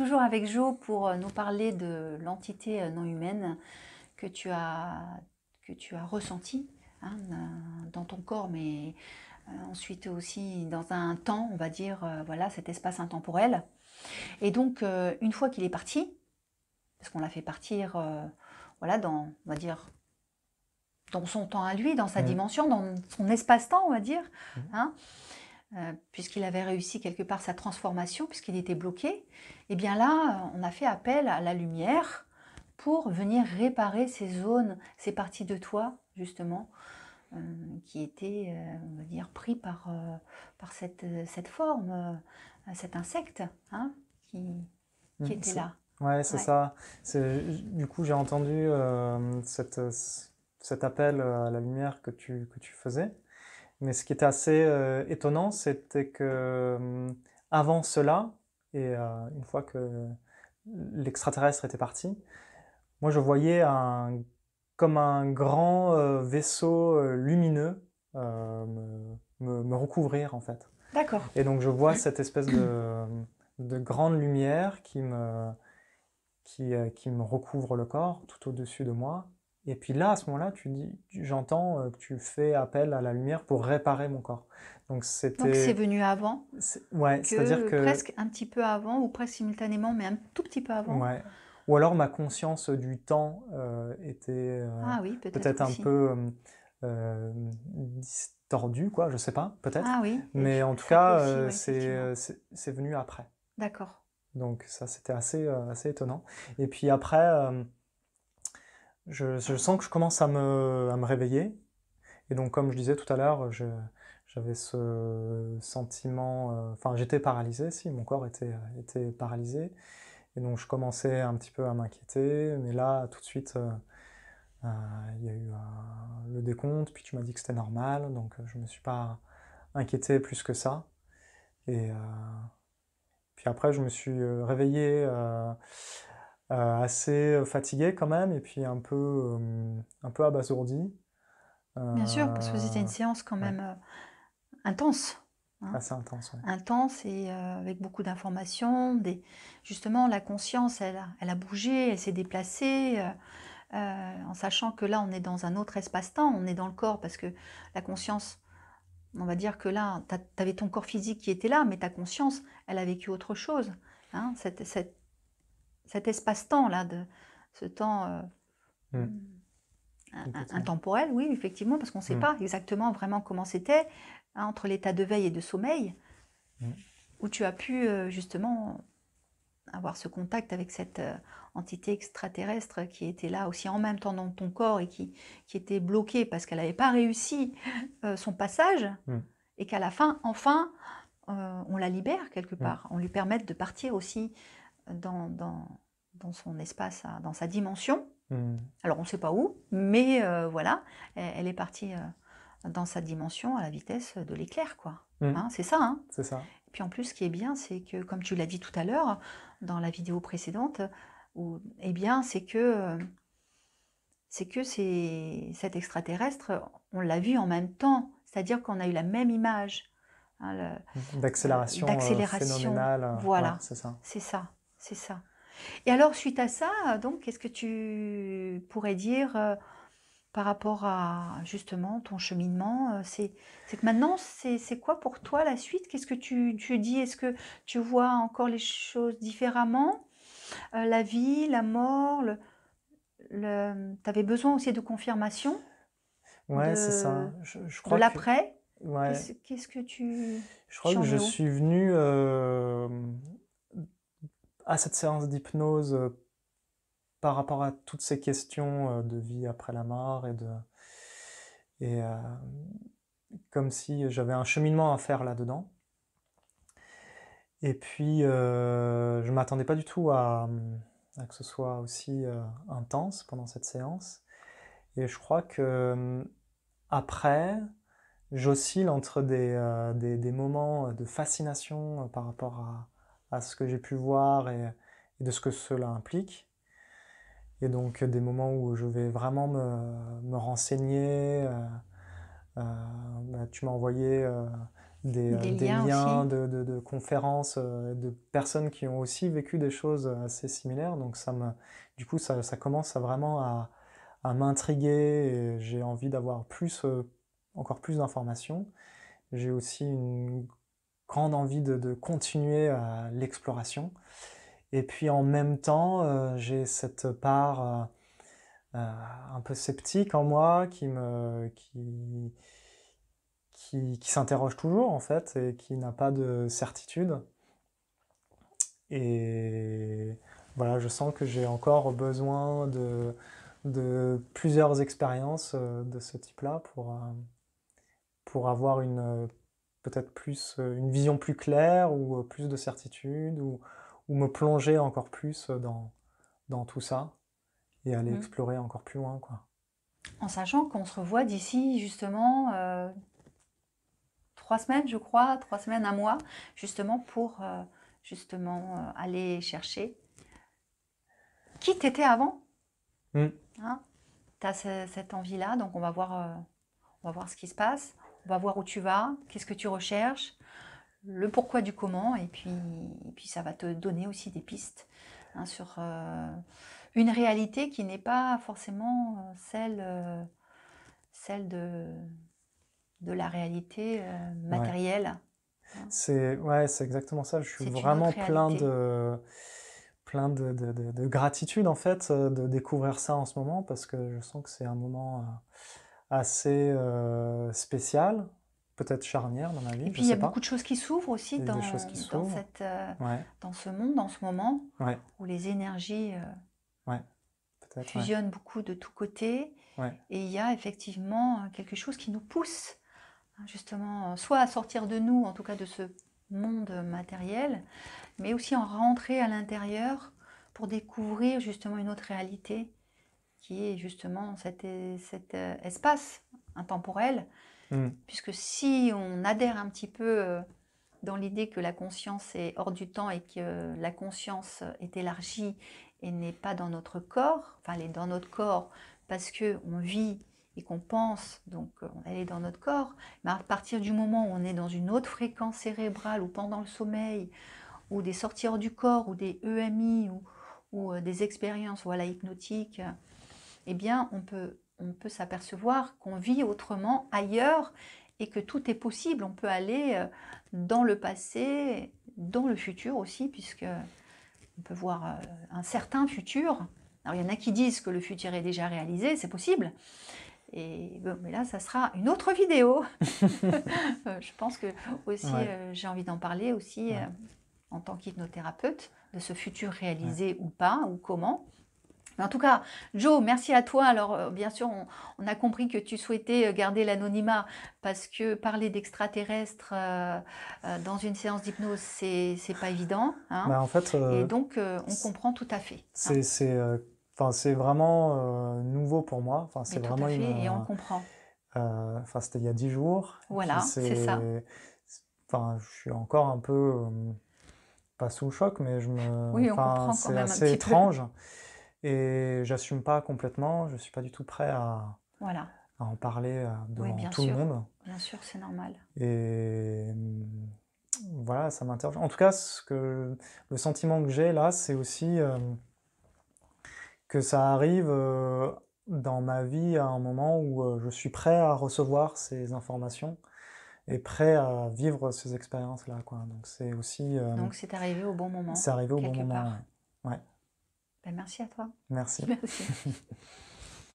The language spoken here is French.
Toujours avec Jo pour nous parler de l'entité non humaine que tu as, que tu as ressentie hein, dans ton corps, mais ensuite aussi dans un temps, on va dire, voilà, cet espace intemporel. Et donc, une fois qu'il est parti, parce qu'on l'a fait partir, voilà, dans, on va dire, dans son temps à lui, dans sa Mm. dimension, dans son espace-temps, on va dire, Mhm. hein, puisqu'il avait réussi quelque part sa transformation, puisqu'il était bloqué, et bien là, on a fait appel à la lumière pour venir réparer ces zones, ces parties de toi, justement, euh, qui étaient, on va dire, pris par cette forme, cet insecte hein, qui était là. Ouais, c'est Ouais. ça. Du coup, j'ai entendu cet appel à la lumière que tu faisais. Mais ce qui était assez étonnant, c'était que avant cela, et une fois que l'extraterrestre était parti, moi je voyais comme un grand vaisseau lumineux me recouvrir en fait. D'accord. Et donc je vois cette espèce de grande lumière qui me recouvre le corps tout au-dessus de moi. Et puis là, à ce moment-là, j'entends que tu fais appel à la lumière pour réparer mon corps. Donc Donc c'est venu avant, ouais, c'est-à-dire que que, presque un petit peu avant, ou presque simultanément, mais un tout petit peu avant. ouais, ou alors ma conscience du temps était Ah oui, peut-être peut-être un aussi. peu distordue, quoi, je sais pas, peut-être. Ah oui, Mais en tout ça peut cas, aussi, oui, effectivement. c'est venu après. D'accord. Donc ça, c'était assez étonnant. Et puis après, je sens que je commence à me réveiller. Et donc, comme je disais tout à l'heure, j'avais ce sentiment. Enfin, j'étais paralysé, si, mon corps était paralysé. Et donc, je commençais un petit peu à m'inquiéter. Mais là, tout de suite, euh, il y a eu le décompte. Puis tu m'as dit que c'était normal. Donc, je ne me suis pas inquiété plus que ça. Et puis après, je me suis réveillé assez fatigué quand même. Et puis un peu abasourdi. Bien sûr, parce que c'était une Euh, séance quand ouais, même intense. Hein. assez intense, ouais. Intense et avec beaucoup d'informations. Justement, la conscience, elle a bougé, elle s'est déplacée, en sachant que là, on est dans un autre espace-temps, on est dans le corps, parce que la conscience, on va dire que là, tu avais ton corps physique qui était là, mais ta conscience, elle a vécu autre chose. Hein, cet espace-temps-là, ce temps Mm, complètement. intemporel, oui, effectivement, parce qu'on ne sait Mm, pas exactement vraiment comment c'était, hein, entre l'état de veille et de sommeil, mm, où tu as pu justement avoir ce contact avec cette entité extraterrestre qui était là aussi en même temps dans ton corps et qui était bloquée parce qu'elle n'avait pas réussi son passage, mm, et qu'à la fin, enfin, on la libère quelque mm, part. On lui permet de partir aussi dans son espace, dans sa dimension. mm, Alors on ne sait pas où, mais voilà, elle est partie dans sa dimension à la vitesse de l'éclair, quoi. mm. Hein, c'est ça, hein. C'est ça. Et puis en plus, ce qui est bien, c'est que, comme tu l'as dit tout à l'heure, dans la vidéo précédente, eh bien, cet extraterrestre, on l'a vu en même temps, c'est-à-dire qu'on a eu la même image hein, D'accélération d'accélération. phénoménale. Ouais, Voilà, c'est ça. c'est ça, c'est ça. Et alors, suite à ça, donc, qu'est-ce que tu pourrais dire par rapport à justement ton cheminement c'est que maintenant, c'est quoi pour toi la suite? Qu'est-ce que tu dis? Est-ce que tu vois encore les choses différemment? La vie, la mort, tu avais besoin aussi de confirmation Ouais, c'est de, ça. Je de crois que, l'après? ouais, Qu'est-ce que je crois tu que en je es où? suis venu à cette séance d'hypnose par rapport à toutes ces questions de vie après la mort et comme si j'avais un cheminement à faire là-dedans. Et puis, je m'attendais pas du tout à que ce soit aussi intense pendant cette séance. Et je crois que après, j'oscille entre des moments de fascination par rapport à ce que j'ai pu voir et de ce que cela implique. Et donc des moments où je vais vraiment me renseigner. Euh, tu m'as envoyé Des des liens liens aussi. de conférences, de personnes qui ont aussi vécu des choses assez similaires. Donc du coup, ça commence à vraiment à m'intriguer et j'ai envie d'avoir encore plus d'informations. J'ai aussi une grande envie de continuer à l'exploration. Et puis en même temps, j'ai cette part un peu sceptique en moi qui s'interroge toujours en fait et qui n'a pas de certitude. Et voilà, je sens que j'ai encore besoin de plusieurs expériences de ce type-là pour avoir peut-être plus une vision plus claire ou plus de certitude ou me plonger encore plus dans tout ça et aller Mm. explorer encore plus loin, quoi. En sachant qu'on se revoit d'ici justement 3 semaines, je crois, 3 semaines, un mois, justement pour justement aller chercher qui t'étais avant. Mm. Hein, tu as cette envie-là, donc on va voir ce qui se passe, on va voir où tu vas, qu'est-ce que tu recherches, le pourquoi du comment, et puis ça va te donner aussi des pistes hein, sur une réalité qui n'est pas forcément celle de la réalité Ouais. matérielle. Hein. C'est exactement ça. Je suis C'est une vraiment autre réalité. plein de gratitude en fait de découvrir ça en ce moment parce que je sens que c'est un moment assez spécial, peut-être charnière dans ma Et vie, je puis il y a sais beaucoup pas. de choses qui s'ouvrent aussi Il y a des choses qui s'ouvrent. Ouais, dans ce monde, en ce moment, ouais, où les énergies ouais, peut-être, ouais, fusionnent beaucoup de tous côtés. ouais. Et il y a effectivement quelque chose qui nous pousse hein, justement soit à sortir de nous, en tout cas de ce monde matériel, mais aussi en rentrer à l'intérieur pour découvrir justement une autre réalité qui est justement cet espace intemporel. Mm, Puisque si on adhère un petit peu dans l'idée que la conscience est hors du temps et que la conscience est élargie et n'est pas dans notre corps, enfin elle est dans notre corps parce qu'on vit et qu'on pense, donc elle est dans notre corps, mais à partir du moment où on est dans une autre fréquence cérébrale ou pendant le sommeil, ou des sorties hors du corps, ou des EMI, ou des expériences voilà, hypnotiques, eh bien on peut s'apercevoir qu'on vit autrement ailleurs et que tout est possible. On peut aller dans le passé, dans le futur aussi, puisque on peut voir un certain futur. Alors il y en a qui disent que le futur est déjà réalisé, c'est possible. Et bon, mais là, ça sera une autre vidéo. Je pense que aussi ouais, j'ai envie d'en parler aussi ouais, en tant qu'hypnothérapeute de ce futur ouais. réalisé ou pas ou comment. Mais en tout cas, Joe, merci à toi. Alors, bien sûr, on a compris que tu souhaitais garder l'anonymat parce que parler d'extraterrestres dans une séance d'hypnose, c'est pas évident. Hein. Bah, en fait, Et donc, on comprend tout à fait. Hein. enfin, c'est vraiment nouveau pour moi. Enfin, c'est Mais tout vraiment à fait, et on comprend. enfin, c'était il y a 10 jours. Et puis Voilà, c'est ça. enfin, je suis encore un peu, pas sous le choc, mais Oui, on enfin, comprend quand c'est même un assez petit peu. étrange. Et j'assume pas complètement. Je suis pas du tout prêt Voilà. à en parler Oui, devant tout le monde. bien sûr, c'est normal. Et voilà, ça m'interroge. En tout cas, le sentiment que j'ai là, c'est aussi que ça arrive dans ma vie à un moment où je suis prêt à recevoir ces informations et prêt à vivre ces expériences-là, quoi. Donc c'est aussi, Donc, c'est arrivé au bon moment, c'est arrivé au bon quelque moment, part. ouais. Ouais, Ben, merci à toi. merci. Merci.